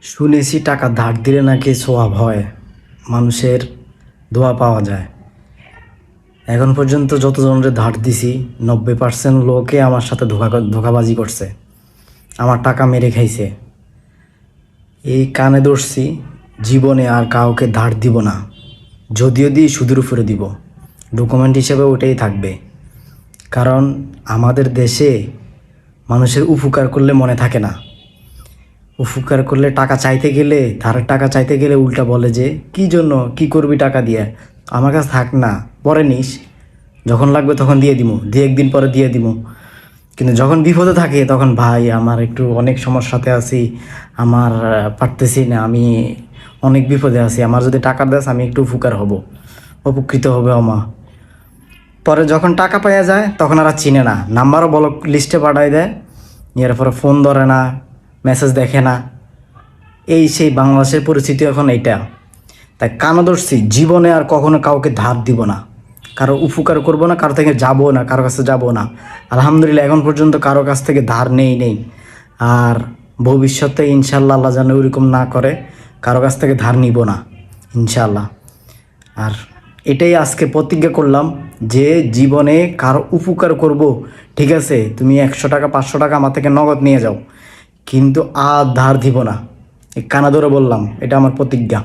শুনেছি টাকা ধার দিলে নাকি সোয়াব হয়, মানুষের দোয়া পাওয়া যায়। এখন পর্যন্ত যতজনরে ধার দিছি 90% লোকে আমার সাথে ধোকাবাজি করছে, আমার টাকা মেরে খাইছে। এই কানে ধরছি, জীবনে আর কাউকে ধার দিব না। যদিও দিই সুদের উপরে দিব, ডকুমেন্ট হিসেবে ওটাই থাকবে। কারণ আমাদের দেশে মানুষের উপকার করলে মনে থাকে না, উপকার করলে টাকা চাইতে গেলে, ধারের টাকা চাইতে গেলে উল্টা বলে যে কি জন্য, কি করবি টাকা দিয়ে, আমার কাছে থাক না, পরে নিস, যখন লাগবে তখন দিয়ে দিব, দিয়ে একদিন পরে দিয়ে দিব। কিন্তু যখন বিপদে থাকে তখন ভাই আমার একটু অনেক সমস্যাতে আছি, আমার পারতেছি না, আমি অনেক বিপদে আছি, আমার যদি টাকা দেস আমি একটু উপকার হব, উপকৃত হবে আমা। পরে যখন টাকা পাওয়া যায় তখন আর চিনে না, নাম্বারও ব্লক লিস্টে পাঠাই দেয়, এরপরে ফোন ধরে না, মেসেজ দেখে না। এই সেই বাংলাদেশের পরিস্থিতি এখন এইটা। তাই কানো ধরছি, জীবনে আর কখনো কাউকে ধার দিব না, কারো উপকার করব না, কারো থেকে যাবো না, কারো কাছে যাবো না। আলহামদুলিল্লাহ এখন পর্যন্ত কারো কাছ থেকে ধার নেই। আর ভবিষ্যতে ইনশাল্লাহ আল্লাহ যেন ওইরকম না করে, কারো কাছ থেকে ধার নিব না ইনশাল্লাহ। আর এটাই আজকে প্রতিজ্ঞা করলাম যে জীবনে কারো উপকার করব। ঠিক আছে, তুমি 100 টাকা 500 টাকা আমার থেকে নগদ নিয়ে যাও, কিন্তু আর ধার দিব না। এই কানা ধরে বললাম, এটা আমার প্রতিজ্ঞা।